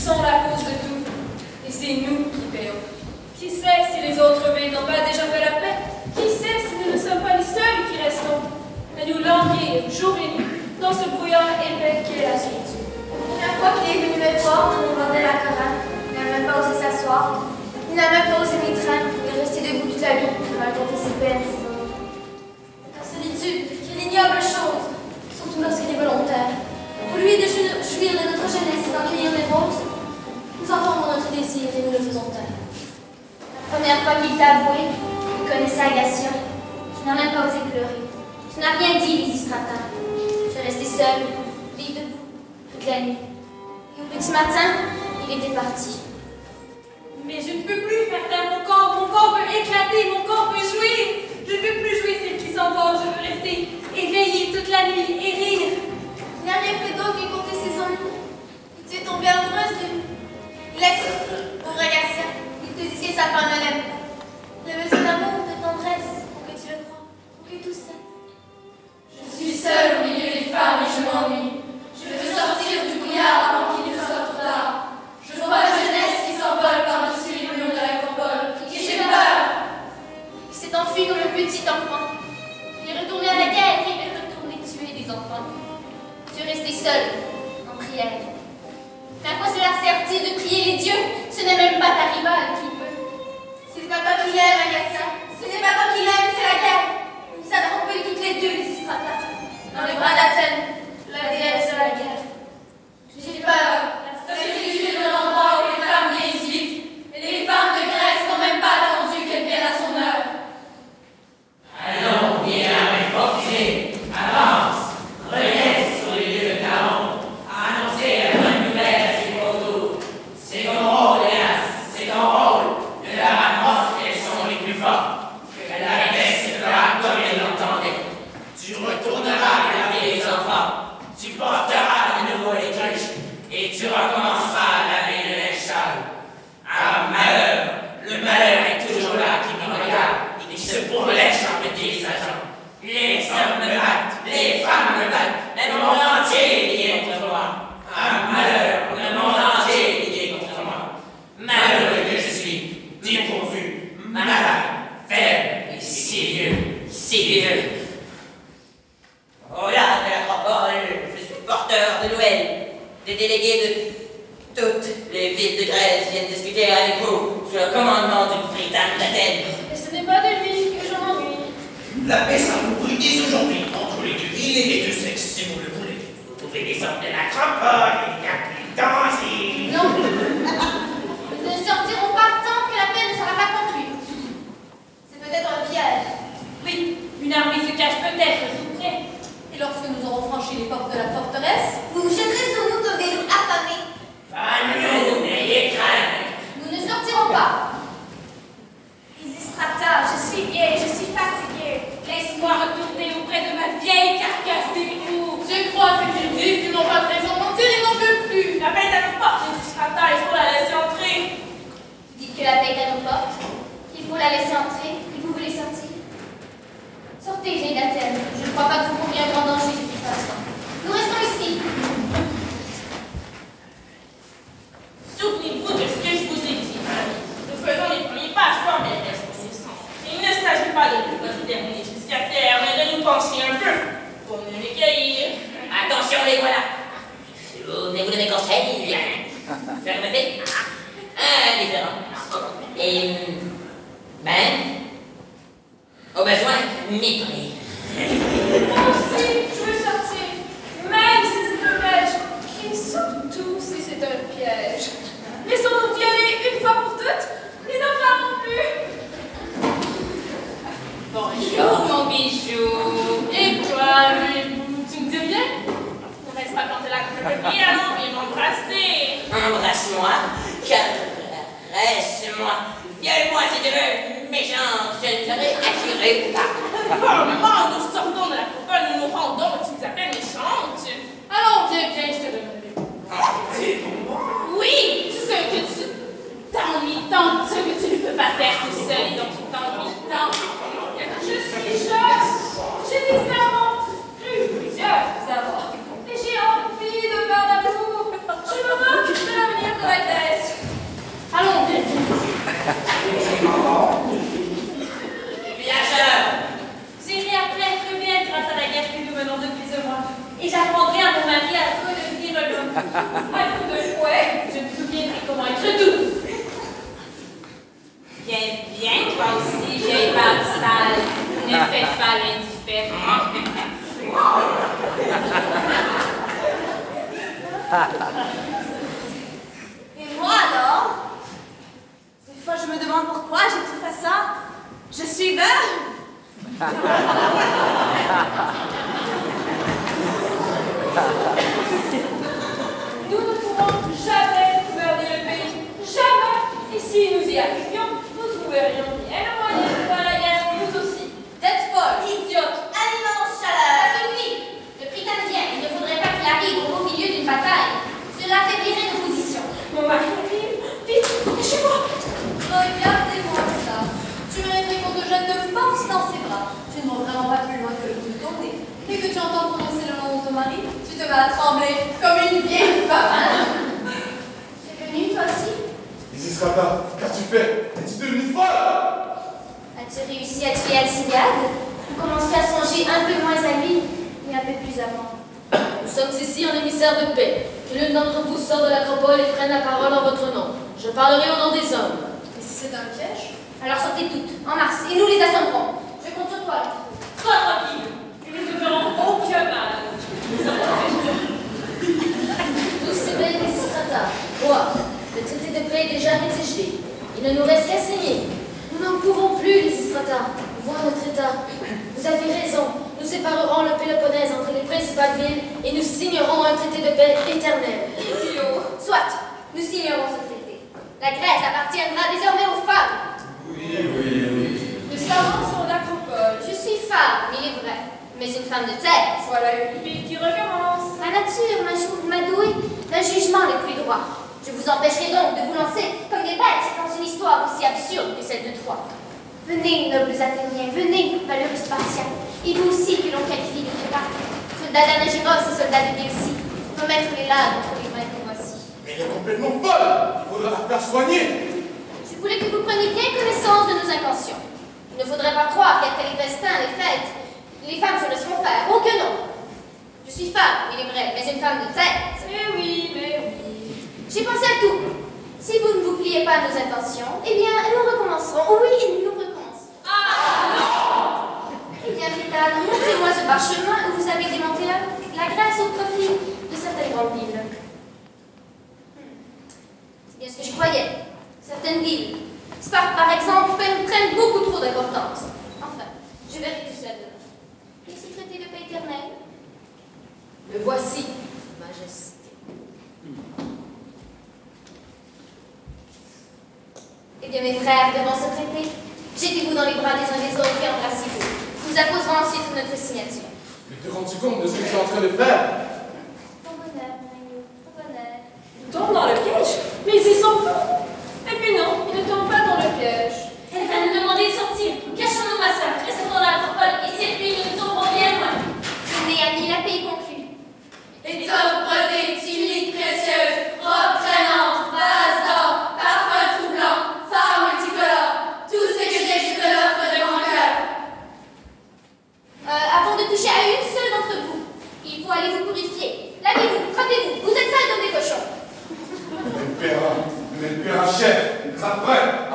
sont la cause de tout. Et c'est nous qui payons. Qui sait si les autres pays n'ont pas déjà fait la paix? Qui sait si nous ne sommes pas les seuls qui restons? Mais nous languir jour et nuit dans ce brouillard épais qui est la solitude. La fois qu'il est venu me voir, on nous vendait la chorale. Il n'a même pas osé s'asseoir. Il n'a même pas osé m'étreindre. Il est resté debout toute la nuit pour raconter ses peines, ses ennuis. La solitude, quelle ignoble chose, surtout lorsqu'elle est volontaire. Pour lui de jouir de notre jeunesse et d'en cueillir les roses, nous entendons notre désir et nous le faisons taire. La première fois qu'il t'a avoué, il connaissait Agathia. Tu n'as même pas osé pleurer. Tu n'as rien dit, Lysistrata. Tu es resté seul, lit debout, toute la nuit. Et au petit matin, il était parti. Mais je ne peux plus faire taire mon corps veut éclater, mon corps veut jouir. Je ne veux plus jouer celle qui s'endort, je veux rester éveillée toute la nuit et rire. Il n'a rien fait d'autre que compter ses ennuis. Et tu es tombée amoureuse de lui. Il a suffi, pauvre Agathia. Il te dit que sa femme ne l'aime pas. Il a besoin d'amour, de tendresse, pour que tu le crois, pour que tout cesse. Je suis seule au milieu des femmes et je m'ennuie. Je veux sortir du brouillard avant qu'il ne soit trop tard. Je vois la jeunesse qui s'envole par-dessus les murs de l'acropole. Et j'ai peur. Il s'est enfui comme un petit enfant. Il est retourné à la guerre et il est retourné tuer des enfants. Tu es resté seul, en prière. Mais à quoi cela sert-il de prier les dieux? Ce n'est même pas ta rivale qui peut. Ce n'est pas toi qui l'aime, Agathia. Ce n'est pas toi qui l'aime, c'est la guerre. Nous nous avons trompés toutes les deux, Lysistrata. Dans les bras d'Athènes, la déesse de la guerre. J'ai peur. La solitude de l'endroit où les femmes vieillissent vite. Et les femmes de Grèce n'ont même pas attendu qu'elles viennent à son heure. Allons, viens, réforcer, avance, renaisse sur les lieux de Caron, annoncer la bonne nouvelle à ses poteaux. C'est ton rôle, hélas, c'est ton rôle, de leur apprendre qu'elles sont les plus fortes, que la paix se fera comme elle l'entendait. Tu retourneras garder les enfants, tu porteras de nouveau les cruches, et tu recommenceras à laver le linge sale. Ah, malheur, le malheur est toujours là qui me regarde, et qui se pourlèche en me dévisageant. Les hommes me battent, les femmes me battent, mais le monde entier est lié contre moi. Ah, malheur, le monde entier est lié contre moi. Malheureux que je suis, dépourvu, malade, faible et si vieux, si vieux. Oh là, de l'acropole, je suis porteur de nouvelles. Des délégués de toutes les villes de Grèce viennent discuter avec vous sur le commandement du Britannique d'Athènes. Mais ce n'est pas de lui que je m'ennuie. La paix sera reprise dès aujourd'hui entre les deux villes et les deux sexes, si vous le voulez. Vous pouvez descendre de l'acropole et danser. Non. Nous ne sortirons pas tant que la paix ne sera pas conclue. C'est peut-être un piège. Oui, une armée se cache peut-être tout près. Et lorsque nous aurons franchi les portes de la forteresse, vous vous jetterez sur nous comme des loups affamés. Pas nous, n'ayez crainte. Nous ne sortirons pas. Lysistrata, je suis vieille, je suis fatiguée. Laisse-moi retourner auprès de ma vieille carcasse d'époux. Je crois ce qu'ils disent, ils n'ont pas de raison de mentir, ils n'en peuvent plus. La paix est à nos portes, Lysistrata, il faut la laisser entrer. Vous dites que la paix est à nos portes, qu'il faut la laisser entrer, et vous voulez sortir. Sortez, vieille d'Athènes. Je ne crois pas que vous conviendrez en danger de toute façon. Nous restons ici. Souvenez-vous de ce que je vous ai dit. Nous faisons les premiers pas, former les dispositions. Il ne s'agit pas de vous considérer jusqu'à terre, mais de nous pencher un peu pour mieux les cueillir. Attention, les voilà. Souvenez-vous de mes conseils. Fermeté. Indifférent. Et. Au besoin, mépris. Moi aussi, je veux sortir, même si c'est un piège, et surtout si c'est un piège. Laissons-nous violer une fois pour toutes, et n'en parlons plus. Bonjour, mon bijou. Et toi, tu me dis bien? Ne reste pas quand t'es là que je peux bien, allons, viens m'embrasser. Embrasse-moi, caresse-moi, viole-moi si tu veux, méchante, je ne serai attirée par. Comment nous sortons de la coupole, nous nous rendons, tu nous appelles méchante. Alors, viens, je te donne un bébé. C'est pour moi. Oui, ce que tu t'ennuies tant, ce que tu ne peux pas faire tout seul et donc tu t'ennuies tant. Je suis jeune, j'ai des amants, plusieurs amants, et j'ai envie de faire d'amour. Je me moque de l'avenir de la coup de fouet, je me souviendrai comment être douce. Viens, toi aussi, vieille barbe sale. Ne fais pas l'indifférent. Et moi alors? Des fois je me demande pourquoi j'ai tout fait ça. Je suis belle. Nous ne pourrons jamais gouverner le pays. Jamais. Et si nous y arrivions, nous trouverions bien le moyen de faire la guerre, nous aussi. D'être folle, idiote, un immense chaleur. Ça suffit. Le Britannicien, il ne faudrait pas qu'il arrive au beau milieu d'une bataille. Cela affaiblirait nos positions. Mon mari arrive. Vite, dépêchez-moi. Regardez-moi ça. Tu mériterais qu'on te jette de force dans ses bras. Tu ne vas vraiment pas plus loin que le bout de ton nez. Dès que tu entends prononcer le nom de ton mari, tu te vas à trembler comme une vieille femme. Tu es venue, toi aussi? Lysistrata, qu'as-tu fait? Es-tu devenue folle? As-tu réussi à tuer Alcigade? Vous commencez à songer un peu moins à lui, mais un peu plus à moi. Nous sommes ici en émissaire de paix. Que l'une d'entre vous sorte de l'acropole et prenne la parole en votre nom. Je parlerai au nom des hommes. Et si c'est un piège? Alors sortez toutes, en mars, et nous les assommerons. Je compte sur toi. Sois tranquille. Nous ne te ferons aucun mal. Nous avons fait. Tous ces belles Lysistrata. Roi, le traité de paix est déjà rédigé. Il ne nous reste qu'à signer. Nous n'en pouvons plus, Lysistrata. Voir notre état. Vous avez raison. Nous séparerons le Péloponnèse entre les principales villes et nous signerons un traité de paix éternel. Idiot. Soit, nous signerons ce traité. La Grèce appartiendra désormais aux femmes. Nous savons sur l'acropole. Je suis femme, il est vrai, mais une femme de tête. Voilà une vie qui recommence. La nature m'a doué d'un jugement le plus droit. Je vous empêcherai donc de vous lancer comme des bêtes dans une histoire aussi absurde que celle de Troie. Venez, nobles Athéniens, venez, valeureux Spartiates, et vous aussi que l'on qualifie de crétins. Soldats d'Anagyros et soldats de Béotie, remettre les lames entre les mains que voici. Mais elle est complètement folle! Il faudra la faire soigner! Je voulais que vous preniez bien connaissance de nos intentions. Il ne faudrait pas croire qu'après les festins, les fêtes, les femmes se laisseront faire. Oh que non! Je suis femme, il est vrai, mais une femme de tête. Mais oui, mais oui. J'ai pensé à tout. Si vous ne vous pliez pas à nos intentions, eh bien, nous recommencerons. Oui, nous recommencerons. Eh bien, Britanne, montrez-moi ce parchemin où vous avez démantelé la Grèce au profit de certaines grandes villes. C'est bien ce que je croyais. Certaines villes. Sparte, par exemple, prennent beaucoup trop d'importance. Enfin, je verrai tout seul demain. Et ce traité de paix éternelle? Le voici, Majesté. Eh bien, mes frères, devant ce traité, jetez-vous dans les bras des uns des autres et embrassez-vous. Nous apposerons ensuite notre signature. Mais te rends-tu compte de ce que tu es en train de faire? Ton bonheur, mon agneau, ton bonheur. Ils tombent dans le piège. Mais ils sont fous. Et puis non, ils ne tombent pas dans le piège. Elle va nous demander de sortir. Cachons-nous, ma soeur. Restons dans l'acropole et cette nuit, nous tomberons bien loin. Venez, amis, la paix est conclue. Étoffes brodées, tuniques précieuses, robes traînantes, vases d'or, parfums troublants, phares multicolores, tout ce que j'ai de l'offre de mon cœur. Avant de toucher à une seule d'entre vous, il faut aller vous purifier. Lavez-vous, frappez-vous, vous êtes sales comme des cochons. Le père, chef, il sera prêt.